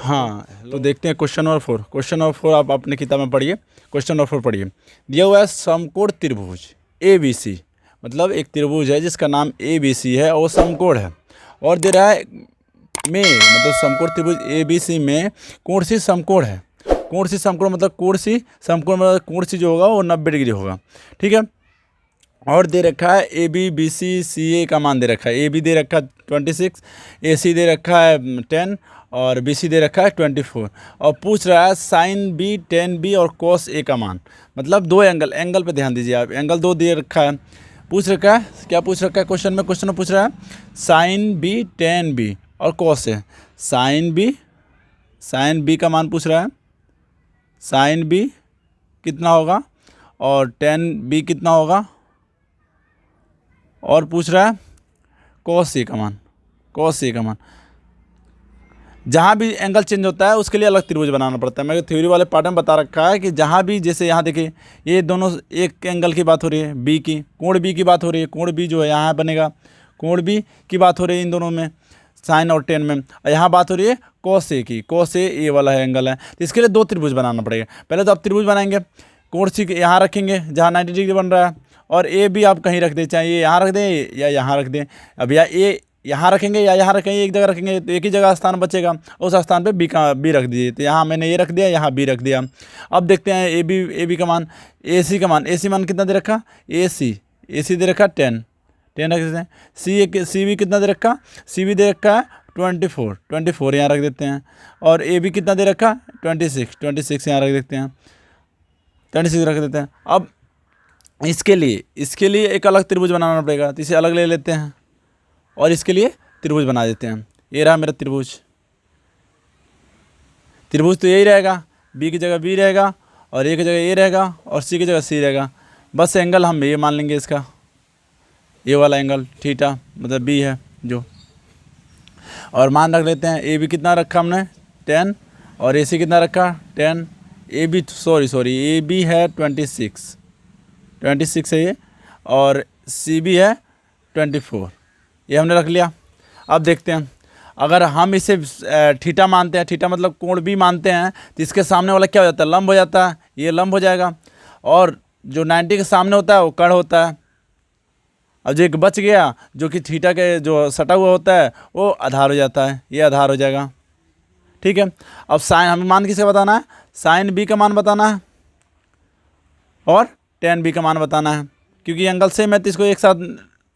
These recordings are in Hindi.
हाँ, तो देखते हैं क्वेश्चन नंबर 4। क्वेश्चन नंबर 4 आप अपने किताब में पढ़िए। क्वेश्चन नंबर 4 पढ़िए। दिया हुआ है समकोण त्रिभुज ए बी सी, मतलब एक त्रिभुज है जिसका नाम ए बी सी है और समकोण है, और दे रहा है में, मतलब समकोण त्रिभुज ए बी सी में कोण सी समकोण है। कोण सी समकोण मतलब कोण सी समकोण मतलब कोण सी जो होगा वो 90 डिग्री होगा, ठीक है। और दे रखा है ए बी बी सी सी ए का मान दे रखा है। ए बी दे रखा है 26, ए सी दे रखा है 10 और बी सी दे रखा है 24, और पूछ रहा है साइन बी, टेन बी और कॉस ए का मान। मतलब दो एंगल पे ध्यान दीजिए आप, एंगल दो दे रखा है। पूछ रखा है, क्या पूछ रखा है क्वेश्चन में पूछ रहा है साइन बी, टेन बी और कॉस ए। साइन बी का मान पूछ रहा है, साइन बी कितना होगा और टेन बी कितना होगा, और पूछ रहा है कॉस सी का मान। जहाँ भी एंगल चेंज होता है उसके लिए अलग त्रिभुज बनाना पड़ता है। मैं थ्योरी वाले पार्ट में बता रखा है कि जहाँ भी, जैसे यहाँ देखिए ये दोनों एक एंगल की बात हो रही है बी की, कोण बी की बात हो रही है, कोण बी जो है यहाँ बनेगा, कोण बी की बात हो रही है इन दोनों में, साइन और टेन में। और यहाँ बात हो रही है कॉस ए की, कॉस ए वाला है एंगल है, तो इसके लिए दो त्रिभुज बनाना पड़ेगा। पहले तो आप त्रिभुज बनाएंगे, कोण सी यहाँ रखेंगे जहाँ 90 डिग्री बन रहा है, और ए भी आप कहीं रख दें, चाहे ये यहाँ रख दें या यहाँ रख दें। अब या ए यहाँ रखेंगे या यहाँ रखेंगे, एक जगह रखेंगे तो एक ही जगह स्थान बचेगा, उस स्थान पे बी रख दीजिए। तो यहाँ मैंने ये रख दिया, यहाँ बी रख दिया। अब देखते हैं ए बी का मान, ए सी मान कितना दे रखा, ए सी दे रखा 10 रख देते हैं। सी बी कितना दे रखा, सी बी दे रखा है 24 यहाँ रख देते हैं। और ए बी कितना दे रखा 26 यहाँ रख देते हैं, 26 रख देते हैं। अब इसके लिए एक अलग त्रिभुज बनाना पड़ेगा, तो इसे अलग ले लेते हैं और इसके लिए त्रिभुज बना देते हैं। ये रहा मेरा त्रिभुज तो यही रहेगा, बी की जगह बी रहेगा और ए की जगह ए रहेगा और सी की जगह सी रहेगा। बस एंगल हम ये मान लेंगे, इसका ये वाला एंगल थीटा मतलब बी है जो, और मान रख लेते हैं ए बी कितना रखा हमने 10 और ए सी कितना रखा 10। ए बी है 26 है ये, और सी बी है 24, ये हमने रख लिया। अब देखते हैं, अगर हम इसे थीटा मानते हैं, थीटा मतलब कोण बी मानते हैं, तो इसके सामने वाला क्या हो जाता है, लंब हो जाता है, ये लंब हो जाएगा, और जो 90 के सामने होता है वो कर्ण होता है। अब जो एक बच गया जो कि थीटा के जो सटा हुआ होता है वो आधार हो जाता है, ये आधार हो जाएगा, ठीक है। अब साइन हमें मान किसे बताना है, साइन बी का मान बताना है और टेन बी का मान बताना है, क्योंकि एंगल सेम है तो इसको एक साथ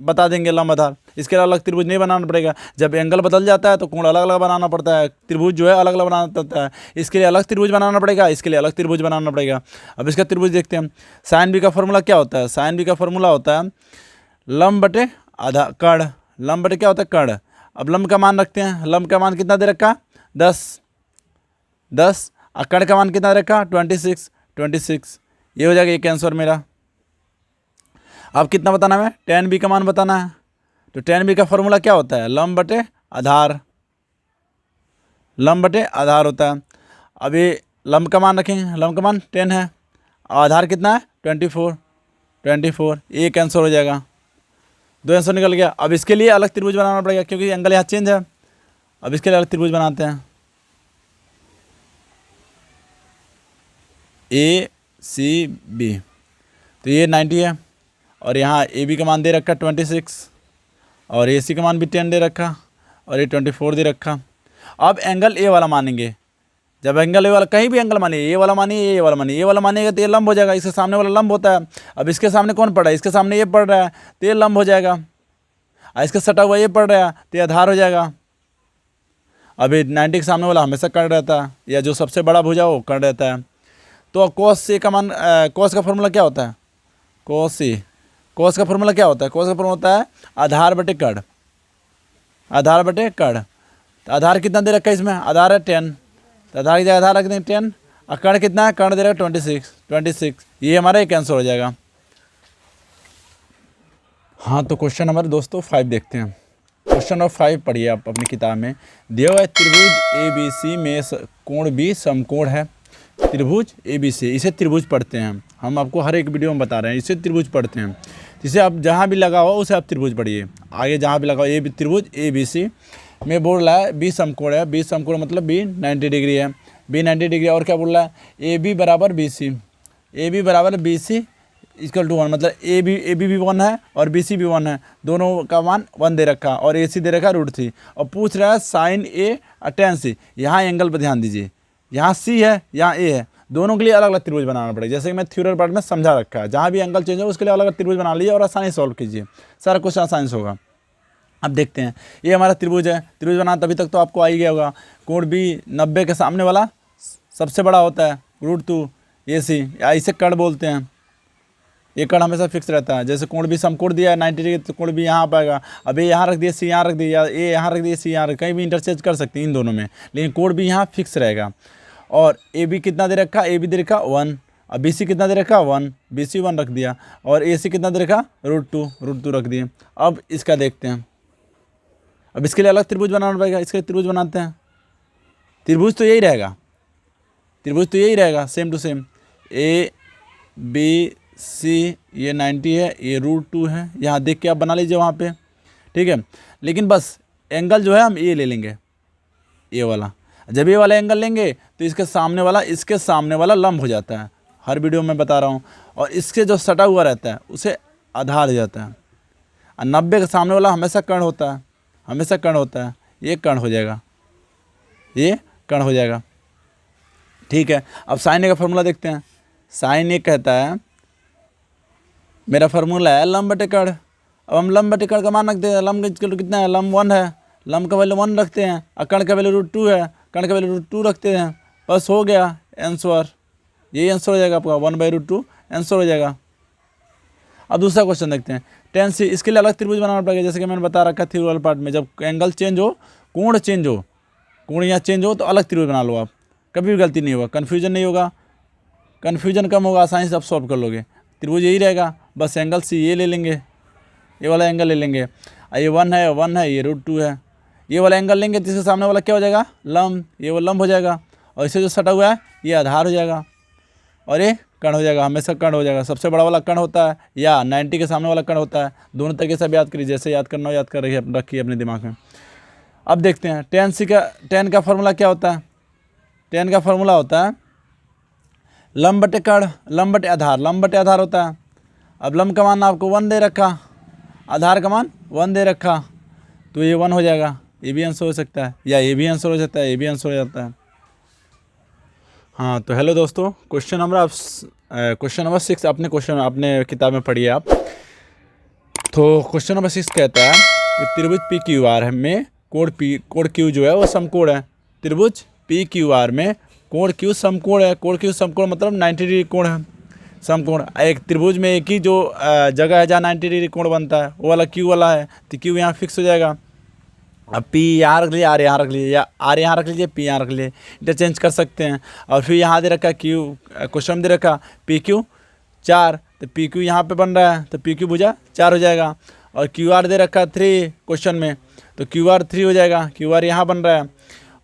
बता देंगे लंब आधार। इसके लिए अलग त्रिभुज नहीं बनाना पड़ेगा। जब एंगल बदल जाता है तो कोण अलग अलग बनाना पड़ता है, त्रिभुज जो है अलग अलग बनाना पड़ता है। इसके लिए अलग त्रिभुज बनाना पड़ेगा, इसके लिए अलग त्रिभुज बनाना पड़ेगा। अब इसका त्रिभुज देखते हैं। साइन बी का फॉर्मूला क्या होता है, साइन बी का फॉर्मूला होता है लंब बटे आधा कर्ण, लंब बटे क्या होता है कर्ण। अब लंब का मान रखते हैं, लंब का मान कितना दे रखा 10 और कर्ण का मान कितना दे रखा 26, ये हो जाएगा एक आंसर मेरा। अब कितना बताना है, टेन बी का मान बताना है। तो टेन बी का फॉर्मूला क्या होता है, लंब बटे आधार होता है। अब ये लंब का मान रखेंगे, लंब का मान 10 है, आधार कितना है 24, एक आंसर हो जाएगा, दो आंसर निकल गया। अब इसके लिए अलग त्रिभुज बनाना पड़ेगा क्योंकि एंगल यहाँ चेंज है। अब इसके लिए अलग त्रिभुज बनाते हैं, ए सी बी, तो ये 90 है और यहाँ ए बी का मान दे रखा 26 और ए सी का मान भी 10 दे रखा और ये 24 दे रखा। अब एंगल ए वाला मानेंगे, जब एंगल ए वाला कहीं भी एंगल मानिए, ए वाला मानिएगा तो ये लंब हो जाएगा, इसके सामने वाला लंब होता है। अब इसके सामने कौन पड़ रहा है, इसके सामने ये पड़ रहा है तो ये लंब हो जाएगा, और इसके सटा हुआ ये पड़ रहा है तो ये आधार हो जाएगा। अभी 90 के सामने वाला हमेशा कर्ण रहता है, या जो सबसे बड़ा भुजा हो कर्ण रहता है। तो कॉस से का मान, कॉस का फॉर्मूला क्या होता है, कॉस का फॉर्मूला क्या होता है, कॉस का फॉर्मूला होता है आधार बटे कर्ण। तो आधार कितना दे रखा है इसमें, आधार है 10, तो आधार की जगह आधार रख दें 10, और कर्ण कितना है, कर्ण दे रखा 26, ये हमारा एक आंसर हो जाएगा। हाँ, तो क्वेश्चन नंबर दोस्तों 5 देखते हैं। क्वेश्चन नंबर 5 पढ़िए आप अपनी किताब में। दिया हुआ है त्रिभुज ए बी सी में कोण बी समकोण है। त्रिभुज ए बी सी, इसे त्रिभुज पढ़ते हैं हम, आपको हर एक वीडियो में बता रहे हैं, इसे त्रिभुज पढ़ते हैं। इसे आप जहाँ भी लगा हो उसे आप त्रिभुज पढ़िए, आगे जहाँ भी लगा हो त्रिभुज ए बी सी मैं बोल रहा है बी समकोण है, बी समकोण मतलब बी 90 डिग्री है, बी 90 डिग्री। और क्या बोल रहा है, ए बी बराबर बी सी, ए बी बराबर बी सी इक्वल टू 1, मतलब ए बी भी 1 है और बी सी भी 1 है, दोनों का मान 1 दे रखा और ए सी दे रखा √3। और पूछ रहा है साइन ए tan सी। यहाँ एंगल पर ध्यान दीजिए, यहाँ सी है यहाँ ए है, दोनों के लिए अलग अलग त्रिभुज बनाना पड़ेगा। जैसे कि मैं थ्योरम पार्ट में समझा रखा है, जहाँ भी एंगल चेंज हो उसके लिए अलग अलग त्रिभुज बना लीजिए और आसानी सॉल्व कीजिए, सारा क्वेश्चन आसानी से होगा। अब देखते हैं, ये हमारा त्रिभुज है, त्रिभुज बनाना तभी तक तो आपको आ ही गया होगा। कोण बी 90 के सामने वाला सबसे बड़ा होता है √2 AC, या इसे कर्ण बोलते हैं। ये कर्ण हमेशा फिक्स रहता है। जैसे कोण बी समकोण दिया है 90 डिग्री, तो कोण बी यहाँ पाएगा। अब ये यहाँ रख दिया, सी यहाँ रख दिया, ए यहाँ रख दिया, सी यहाँ रख, कहीं भी इंटरचेंज कर सकते हैं इन दोनों में, लेकिन कोण बी यहाँ फिक्स रहेगा। और ए बी कितना दे रखा, ए बी दे रखा 1, अब बी सी कितना दे रखा 1, बी सी 1 रख दिया, और ए सी कितना दे रखा √2 रख दिए। अब इसका देखते हैं, अब इसके लिए अलग त्रिभुज बनाना पड़ेगा, इसके लिए त्रिभुज बनाते हैं। त्रिभुज तो यही रहेगा, त्रिभुज तो यही रहेगा same to same, A B C, ये 90 है, ये √2 है, यहाँ देख के आप बना लीजिए वहाँ पे, ठीक है। लेकिन बस एंगल जो है हम ये ले लेंगे, ये वाला। जब ये वाला एंगल लेंगे तो इसके सामने वाला लंब हो जाता है, हर वीडियो में बता रहा हूँ, और इसके जो सटा हुआ रहता है उसे आधार हो जाता है। और 90 के सामने वाला हमेशा कर्ण होता है, हमेशा कर्ण होता है, ये कर्ण हो जाएगा, ये कर्ण हो जाएगा, ठीक है। अब साइन ए का फॉर्मूला देखते हैं। साइन ए कहता है, मेरा फार्मूला है लंब बटे कर्ण। अब हम लंब बटे कर्ण का मान रखते हैं, लंब कितना है, लंब 1 है, लंब का वैल्यू 1 रखते हैं, और कर्ण का वैल्यू √2 है, कर्ण का वैल्यू √2 रखते हैं, बस हो गया आंसर। यही आंसर हो जाएगा आपका, 1/√2 आंसर हो जाएगा। अब दूसरा क्वेश्चन देखते हैं, tan सी। इसके लिए अलग त्रिभुज बनाना पड़ेगा, जैसे कि मैंने बता रखा थ्योरी वाले पार्ट में, जब एंगल चेंज हो, कोण चेंज हो, कोण यहाँ चेंज हो, तो अलग त्रिभुज बना लो आप, कभी भी गलती नहीं होगा, कन्फ्यूजन नहीं होगा, कन्फ्यूजन कम होगा, आसानी से आप सॉल्व कर लोगे। त्रिभुज यही रहेगा, बस एंगल सी ये ले लेंगे, ये वाला एंगल ले लेंगे, ये 1 है, ये √2 है, ये वाला एंगल लेंगे तो इसके सामने वाला क्या हो जाएगा, लंब, ये वो लंब हो जाएगा, और इसे जो सटा हुआ है ये आधार हो जाएगा, और ये कर्ण हो जाएगा, हमेशा कर्ण हो जाएगा। सबसे बड़ा वाला कर्ण होता है या 90 के सामने वाला कर्ण होता है, दोनों तरीके से आप याद करिए, जैसे याद करना हो याद कर रखिए अपने दिमाग में। अब देखते हैं tan का फॉर्मूला क्या होता है। tan का फॉर्मूला होता है लंब बटे कर्ण, लंब बटे आधार होता है। अब लंब का मान आपको 1 दे रखा, आधार का मान 1 दे रखा, तो ये 1 हो जाएगा, ये भी आंसर हो सकता है, या ये भी आंसर हो सकता है, ये भी आंसर हो जाता है। हाँ, तो हेलो दोस्तों, क्वेश्चन नंबर 6 अपने किताब में पढ़िए आप। तो क्वेश्चन नंबर 6 कहता है कि त्रिभुज PQR में कोण Q जो है वो समकोण है। त्रिभुज PQR में कोण Q समकोण है। कोण Q समकोण मतलब 90 डिग्री कोण है, समकोण। एक त्रिभुज में एक ही जो जगह है जहाँ 90 डिग्री कोण बनता है वो वाला Q वाला है, तो Q यहाँ फिक्स हो जाएगा। अब P यहाँ रख लीजिए, R यहाँ रख लीजिए, या R यहाँ रख लीजिए, P यहाँ रख लीजिए, इंटरचेंज कर सकते हैं। और फिर यहाँ दे रखा क्वेश्चन दे रखा PQ 4, तो PQ यहाँ पे बन रहा है, तो PQ भुजा 4 हो जाएगा। और QR दे रखा 3 क्वेश्चन में, तो QR 3 हो जाएगा, QR यहाँ बन रहा है।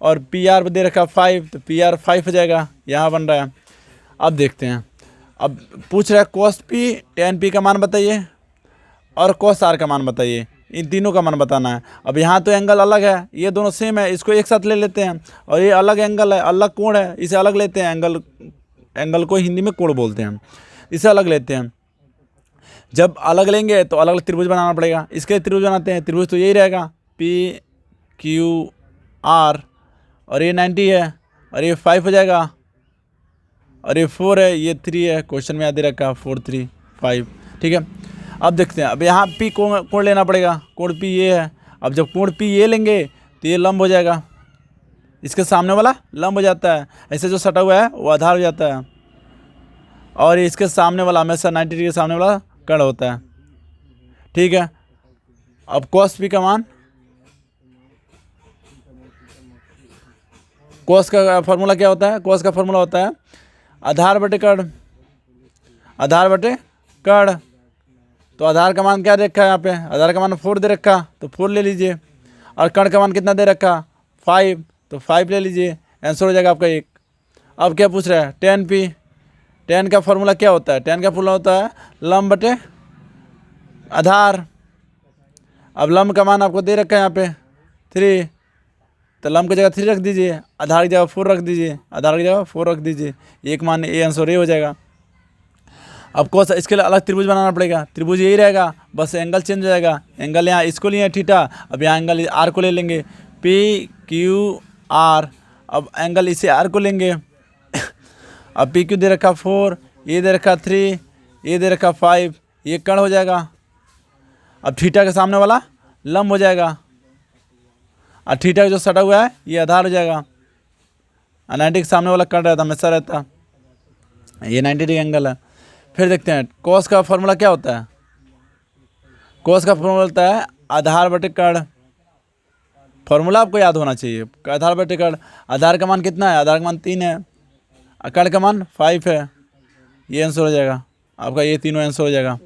और PR दे रखा 5, तो PR 5 हो जाएगा, यहाँ बन रहा है। अब देखते हैं, अब पूछ रहा है cos P tan P का मान बताइए और cos R का मान बताइए, इन तीनों का मान बताना है। अब यहाँ तो एंगल अलग है, ये दोनों सेम है, इसको एक साथ ले लेते हैं, और ये अलग एंगल है, अलग कोण है, इसे अलग लेते हैं। एंगल को हिंदी में कोण बोलते हैं, इसे अलग लेते हैं। जब अलग लेंगे तो अलग अलग त्रिभुज बनाना पड़ेगा, इसके लिए त्रिभुज बनाते हैं। त्रिभुज तो यही रहेगा, PQR, और ये 90 है, और ये 5 हो जाएगा, और ये 4 है, ये 3 है, क्वेश्चन में याद दे रखा 4 3 5, ठीक है। अब देखते हैं, अब यहाँ P कोण लेना पड़ेगा, कोण P ये है। अब जब कोण P ये लेंगे तो ये लंब हो जाएगा, इसके सामने वाला लंब हो जाता है, ऐसे जो सटा हुआ है वो आधार हो जाता है, और इसके सामने वाला हमेशा 90 डिग्री के सामने वाला कर्ण होता है, ठीक है। अब cos P का मान, cos का फॉर्मूला क्या होता है, cos का फॉर्मूला होता है आधार बटे कर्ण, आधार बटे कर्ण। तो आधार का मान क्या दे रखा है यहाँ पे, आधार का मान 4 दे रखा, तो 4 ले लीजिए। और कर्ण का मान कितना दे रखा 5, तो 5 ले लीजिए, आंसर हो जाएगा आपका 1। अब क्या पूछ रहा है tan P, tan का फॉर्मूला क्या होता है, tan का फॉर्मूला होता है लंब बटे आधार। अब लंब का मान आपको दे रखा है यहाँ पे 3, तो लम की जगह 3 रख दीजिए, आधार की जगह 4 रख दीजिए, आधार की जगह 4 रख दीजिए, एक मान ए आंसर ए हो जाएगा। अब कौन सा इसके लिए अलग त्रिभुज बनाना पड़ेगा, त्रिभुज यही रहेगा, बस एंगल चेंज हो जाएगा। एंगल यहाँ इसको लिए थीटा, अब यहाँ एंगल आर को ले लेंगे, पी क्यू आर, अब एंगल इसे आर को लेंगे। अब पी क्यू दे रखा 4, ये दे रखा 3, ये दे रखा 5, ये कर्ण हो जाएगा। अब थीटा के सामने वाला लंब हो जाएगा, और थीटा जो सटा हुआ है ये आधार हो जाएगा। 90 के सामने वाला कर्ण रहता, हमेशा रहता, ये 90 डिग्री एंगल है। फिर देखते हैं कॉस का फॉर्मूला क्या होता है। कॉस का फॉर्मूला होता है आधार बटे कर्ण। फॉर्मूला आपको याद होना चाहिए, आधार बटे कर्ण। आधार का मान कितना है, आधार का मान 3 है, कर्ण का मान 5 है, ये आंसर हो जाएगा आपका, ये तीनों आंसर हो जाएगा।